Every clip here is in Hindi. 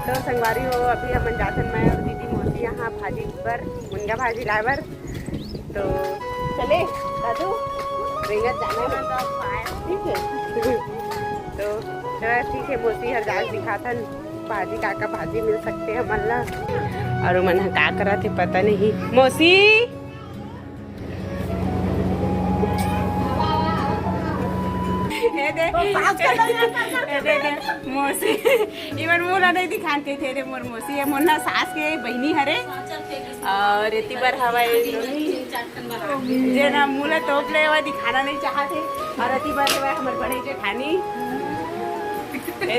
तो संगवारी हो अभी हम जाथन मैं और दीदी मोती यहाँ भाजी पर मुनगा भाजी लावर। तो चले दादू रेंगत जाना है ठीक है। तो ठीक है मोती हर जाल दिखाथन भाजी का भाजी मिल सकते हैं मल्ला और मन का करा थे पता नहीं। मौसी मौसी इवन मोला नहीं दिखाते थे मोर मौसी है मोना सास के बहनी हरे और इतनी बार हवाई जे ना मूला टोप ले हुआ दिखाना नहीं चाहते और इतनी बार हमारे बड़े जेठानी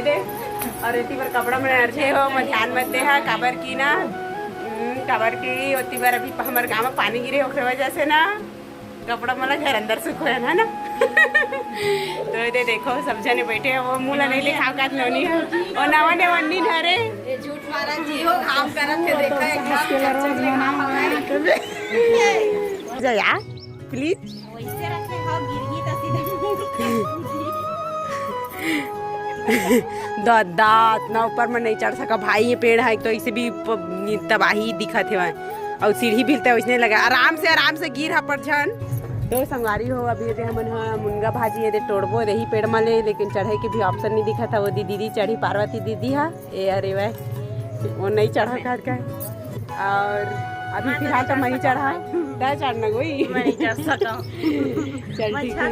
दे और इतनी बार कपड़ा में अर्जे हो मैं ध्यान मत दे है काबर की ना काबर की इतनी बार अभी हमारे गाँव में पानी गिरे ओखरे वजह से ना कपड़ा मला घर अंदर सुख है ना। तो ये देखो सब जने बैठे हैं वो मूला नहीं लिखा का नौनी है और नवा ने वन्नी धरे ये झूठ मारा जी हो काम करत थे देखा एकदम जा यार प्लीज वैसे रखे हो गिरगी त सीधा दांत ना ऊपर में नहीं चढ़ सका भाई। ये पेड़ है तो इसे भी तबाही दिखत है और सीढ़ी भी उसने लगा आराम से गिर पर छन। तो संगवारी हो अभी हमन मुनगा भाजी ये तोड़बो रही पेड़ में ले लेकिन चढ़े के भी ऑप्शन नहीं दिखा था। वो दीदी चढ़ी पार्वती दीदी है ये अरे वह वो नहीं चढ़ा कर के और अभी फिलहाल तो मैं चढ़ा क्या चढ़ना कोई चल ठीक है।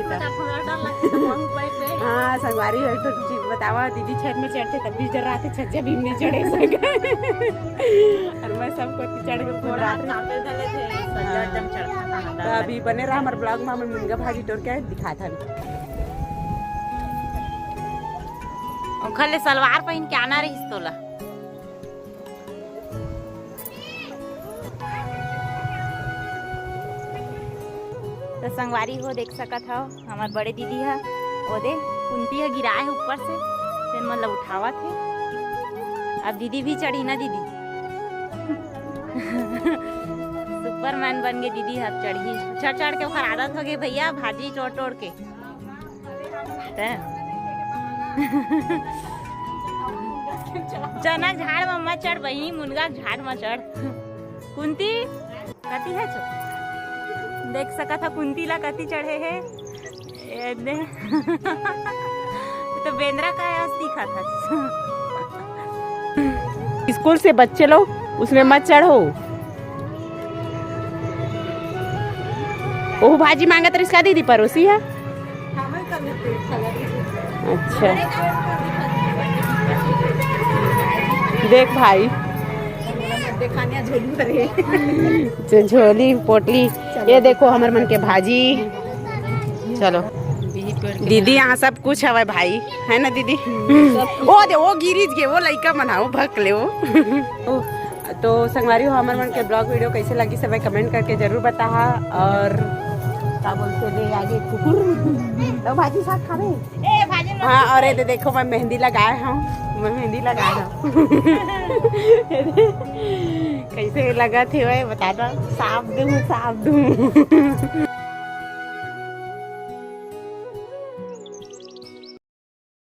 हाँ संगवारी हो तो बतावा दीदी छत में चढ़ते तब भी डर रहे छज्जा भी नहीं चढ़े और मैं सबको चढ़ के अभी बने रहा हमारे ब्लॉग में हमें मुनगा भाजी तोड़ के दिखा था। खाली सलवार पहन के आना रही तोला तो संगवारी हो देख सकत हो हमारे बड़े दीदी है वो दे कुंती है गिराए ऊपर से फिर मतलब उठावा थे। अब दीदी भी चढ़ी ना दीदी सुपरमैन बन गए दीदी अब चढ़ी चढ़ के ओखर आदत हो गई भैया भाजी तोड़ के चना झाड़ में मत चढ़ बही मुनगा झाड़ में चढ़ कुंती कती है देख सका था कुंती ला कती चढ़े है तो बेंद्रा का दिखा था। स्कूल से बच्चे लोग उसमें मत चढ़ो। वो भाजी मांगा तो इसका दीदी पड़ोसी है। अच्छा देख भाई झोली पोटली ये देखो हमारे मन के भाजी। चलो दीदी यहाँ सब कुछ है भाई है ना दीदी वो गिरीज के वो लड़का मनाओ भक ले वो तो संगवारी हो हमारे मन के ब्लॉग वीडियो कैसे लगी सब कमेंट करके जरूर बता। और क्या बोलते ले आगे कुकुर तो भाजी साथ खा रहे। हाँ और ये देखो मैं मेहंदी लगाया हूँ कैसे लगा थे वह बता दो साफ दूँ